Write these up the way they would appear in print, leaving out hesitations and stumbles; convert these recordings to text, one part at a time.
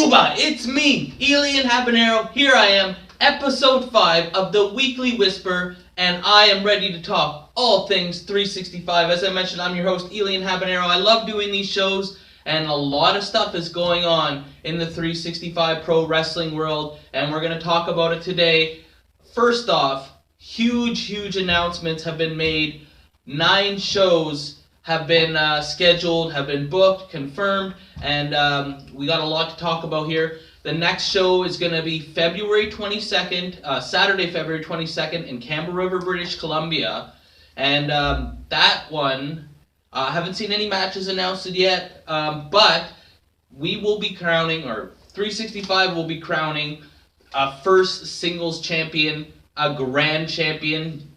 Booba, it's me, Elian Habanero. Here I am, episode 5 of the Weekly Whisper, and I am ready to talk all things 365. As I mentioned, I'm your host, Elian Habanero. I love doing these shows, and a lot of stuff is going on in the 365 pro wrestling world, and we're going to talk about it today. First off, huge announcements have been made. 9 shows have been scheduled, have been booked, confirmed, and we got a lot to talk about here. The next show is going to be February 22nd, Saturday, February 22nd in Campbell River, British Columbia. And that one, I haven't seen any matches announced yet, but we will be crowning, or 365 will be crowning a first singles champion, a grand champion.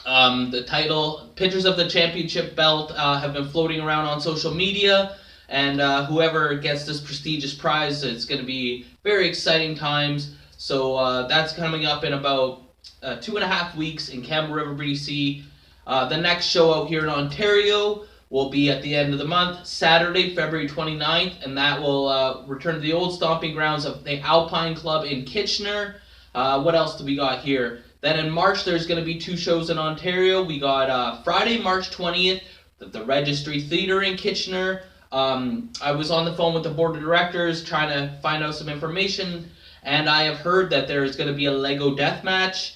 The title, pictures of the championship belt have been floating around on social media, and whoever gets this prestigious prize, it's going to be very exciting times. So that's coming up in about 2.5 weeks in Campbell River, BC. The next show out here in Ontario will be at the end of the month, Saturday, February 29th, and that will return to the old stomping grounds of the Alpine Club in Kitchener. What else do we got here? Then in March, there's going to be 2 shows in Ontario. We got Friday, March 20th, at the Registry Theatre in Kitchener. I was on the phone with the board of directors trying to find out some information, and I have heard that there is going to be a Lego death match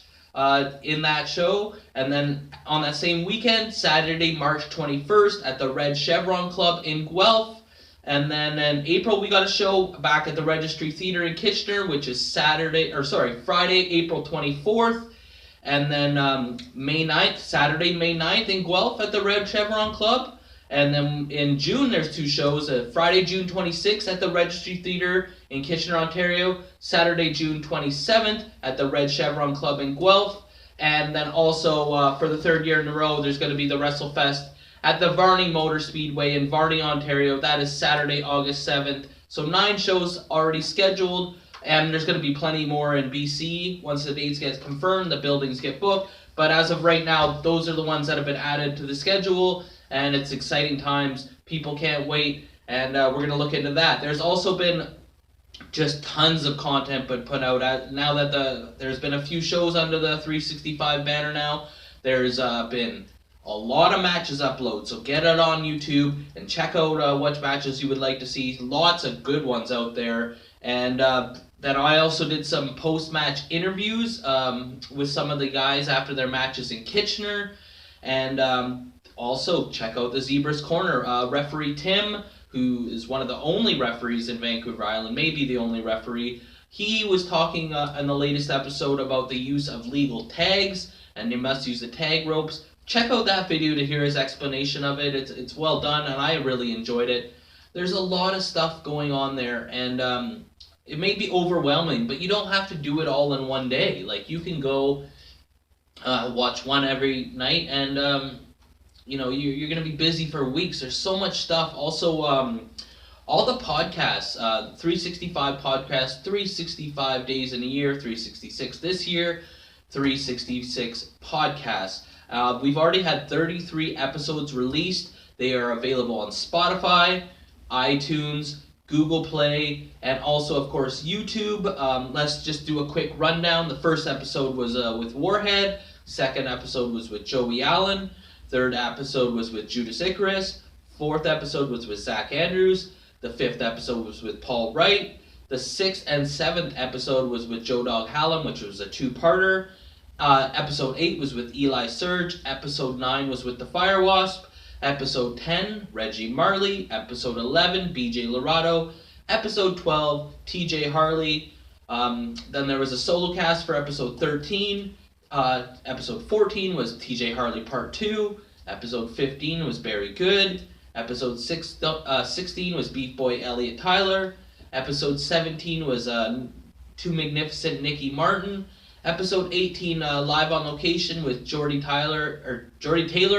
in that show. And then on that same weekend, Saturday, March 21st, at the Red Chevron Club in Guelph. And then in April, we got a show back at the Registry Theatre in Kitchener, which is Friday, April 24th. And then May 9th, Saturday, May 9th in Guelph at the Red Chevron Club. And then in June, there's 2 shows. Friday, June 26th at the Registry Theatre in Kitchener, Ontario. Saturday, June 27th at the Red Chevron Club in Guelph. And then also, for the 3rd year in a row, there's going to be the WrestleFest at the Varney Motor Speedway in Varney, Ontario. That is Saturday, August 7th. So 9 shows already scheduled. And there's going to be plenty more in BC. Once the dates get confirmed, the buildings get booked. But as of right now, those are the ones that have been added to the schedule. And it's exciting times. People can't wait. And we're going to look into that. There's also been just tons of content put out. Now that there's been a few shows under the 365 banner now, there's been a lot of matches uploaded. So get it on YouTube and check out what matches you would like to see. Lots of good ones out there. And then I also did some post-match interviews with some of the guys after their matches in Kitchener. And also check out the Zebra's Corner. Referee Tim, who is one of the only referees in Vancouver Island, maybe the only referee, he was talking in the latest episode about the use of legal tags, and you must use the tag ropes. Check out that video to hear his explanation of it. It's well done, and I really enjoyed it. There's a lot of stuff going on there, and it may be overwhelming, but you don't have to do it all in one day. Like, you can go watch one every night, and you're going to be busy for weeks. There's so much stuff. Also, all the podcasts, 365 podcasts, 365 days in a year, 366 this year, 366 podcasts. We've already had 33 episodes released. They are available on Spotify, iTunes, Google Play, and also, of course, YouTube. Let's just do a quick rundown. The first episode was with Warhead. Second episode was with Joey Allen. Third episode was with Judas Icarus. Fourth episode was with Zach Andrews. The 5th episode was with Paul Wright. The 6th and 7th episode was with Joe Dog Hallam, which was a 2-parter. Episode 8 was with Eli Surge. Episode 9 was with the Fire Wasp. Episode 10, Reggie Marley. Episode 11, BJ Lorado. Episode 12, TJ Harley. Then there was a solo cast for episode 13. Episode 14 was TJ Harley Part 2. Episode 15 was Barry Good. Episode 16 was Beef Boy Elliot Tyler. Episode 17 was Too Magnificent Nicky Martin. Episode 18, live on location with Jordy Taylor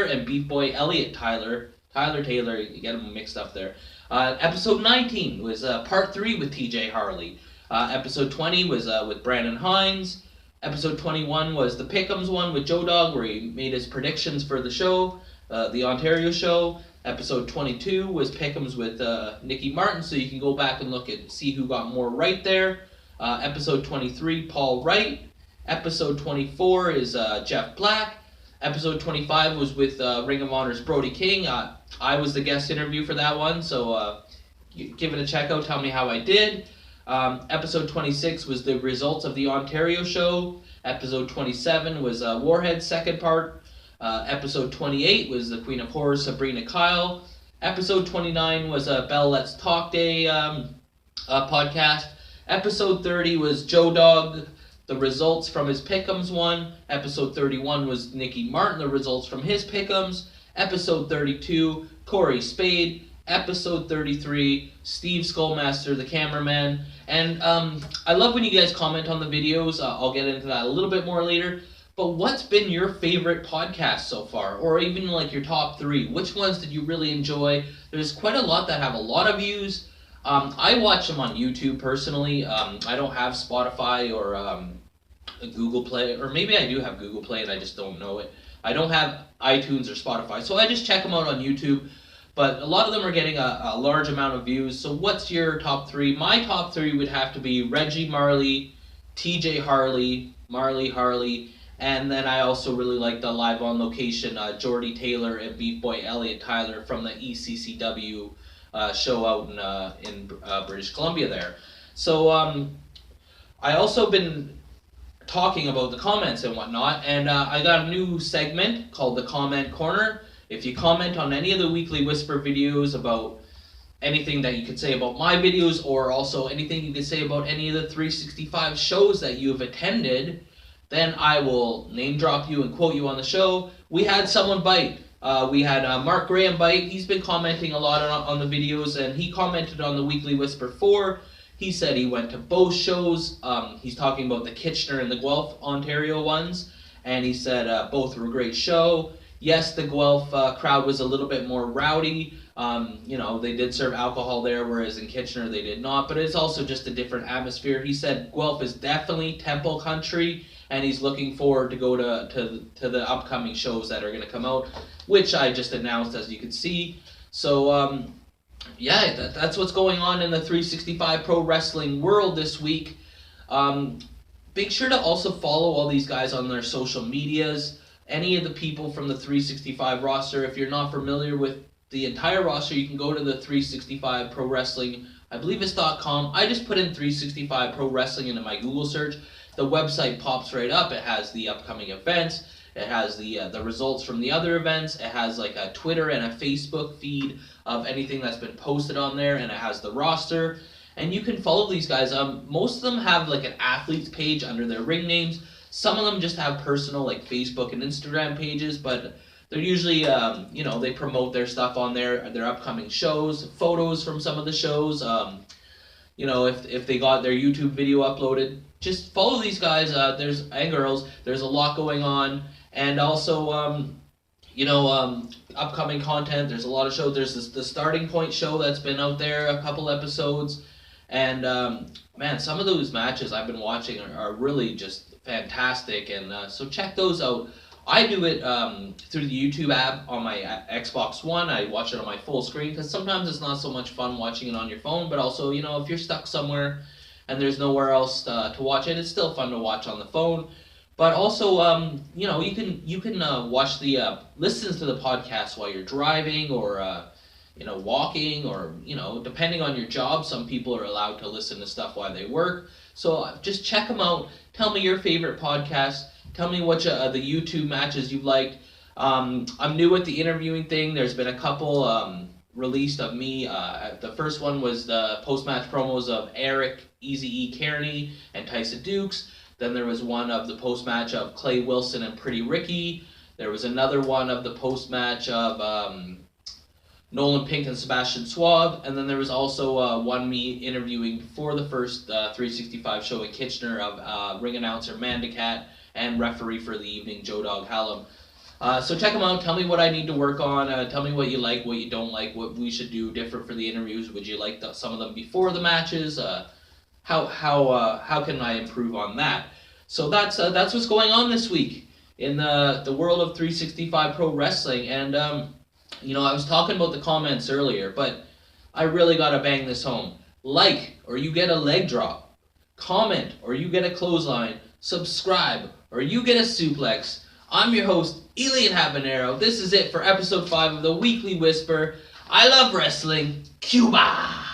and Beef Boy Elliot Tyler. Tyler Taylor, you get them mixed up there. Episode 19 was Part 3 with TJ Harley. Episode 20 was with Brandon Hines. Episode 21 was the Pick'ems one with Joe Dog, where he made his predictions for the show, the Ontario show. Episode 22 was Pick'ems with Nicky Martin, so you can go back and look at see who got more right there. Episode 23, Paul Wright. Episode 24 is Jeff Black. Episode 25 was with Ring of Honor's Brody King. I was the guest interview for that one, so give it a check out. Tell me how I did. Episode 26 was the results of the Ontario show. Episode 27 was Warhead's second part. Episode 28 was the Queen of Horror, Sabrina Kyle. Episode 29 was Bell Let's Talk Day podcast. Episode 30 was Joe Dog, the results from his Pick'ems one. Episode 31 was Nicky Martin, the results from his Pick'ems. Episode 32, Corey Spade. Episode 33, Steve Skullmaster, the cameraman. And I love when you guys comment on the videos. I'll get into that a little bit more later. But what's been your favorite podcast so far? Or even like your top 3? Which ones did you really enjoy? There's quite a lot that have a lot of views. I watch them on YouTube personally. I don't have Spotify or Google Play, or maybe I do have Google Play and I just don't know it. I don't have iTunes or Spotify, so I just check them out on YouTube. But a lot of them are getting a large amount of views. So what's your top 3? My top 3 would have to be Reggie Marley, TJ Harley, Marley Harley, and then I also really like the live on location Jordy Taylor and Beef Boy Elliot Tyler from the ECCW show out in British Columbia there. So I also been talking about the comments and whatnot, and I got a new segment called the Comment Corner. If you comment on any of the Weekly Whisper videos about anything that you could say about my videos, or also anything you could say about any of the 365 shows that you've attended, then I will name drop you and quote you on the show. We had someone bite. We had Mark Graham bite. He's been commenting a lot on the videos, and he commented on the Weekly Whisper 4. He said he went to both shows. He's talking about the Kitchener and the Guelph, Ontario ones, and he said both were a great show. Yes, the Guelph crowd was a little bit more rowdy. They did serve alcohol there, whereas in Kitchener they did not, but it's also just a different atmosphere. He said Guelph is definitely Temple country, and he's looking forward to go to the upcoming shows that are going to come out, which I just announced, as you can see. So, that's what's going on in the 365 Pro Wrestling world this week. Make sure to also follow all these guys on their social medias. Any of the people from the 365 roster, if you're not familiar with the entire roster, you can go to the 365 Pro Wrestling, I believe it's .com. I just put in 365 Pro Wrestling into my Google search. The website pops right up. It has the upcoming events. It has the results from the other events. It has like a Twitter and a Facebook feed of anything that's been posted on there, and it has the roster. And you can follow these guys. Most of them have like an athlete's page under their ring names. Some of them just have personal like Facebook and Instagram pages, but they're usually, they promote their stuff on there, their upcoming shows, photos from some of the shows. If they got their YouTube video uploaded, just follow these guys. And girls. There's a lot going on, and also, upcoming content. There's a lot of shows. There's the Starting Point show that's been out there, a couple episodes, and some of those matches I've been watching are really just fantastic, and so check those out. I do it through the YouTube app on my Xbox One. I watch it on my full screen because sometimes it's not so much fun watching it on your phone, but also, if you're stuck somewhere and there's nowhere else to watch it, it's still fun to watch on the phone. But also, you can watch listen to the podcast while you're driving or, walking or, depending on your job. Some people are allowed to listen to stuff while they work. So just check them out. Tell me your favorite podcast. Tell me what the YouTube matches you liked. I'm new at the interviewing thing. There's been a couple released of me. The first one was the post-match promos of Eric, Eazy-E Kearney, and Tyson Dukes. Then there was one of the post-match of Clay Wilson and Pretty Ricky. There was another one of the post-match of Nolan Pink and Sebastian Suave. And then there was also one me interviewing for the first 365 show in Kitchener of ring announcer Mandacat and referee for the evening, Joe Dog Hallam. So check them out. Tell me what I need to work on. Tell me what you like, what you don't like, what we should do different for the interviews. Would you like some of them before the matches? How can I improve on that? So that's what's going on this week in the world of 365 Pro Wrestling. And I was talking about the comments earlier, but I really gotta bang this home. Like, or you get a leg drop. Comment, or you get a clothesline. Subscribe, or you get a suplex. I'm your host, Elian Habanero. This is it for episode 5 of the Weekly Whisper. I love wrestling. Cuba!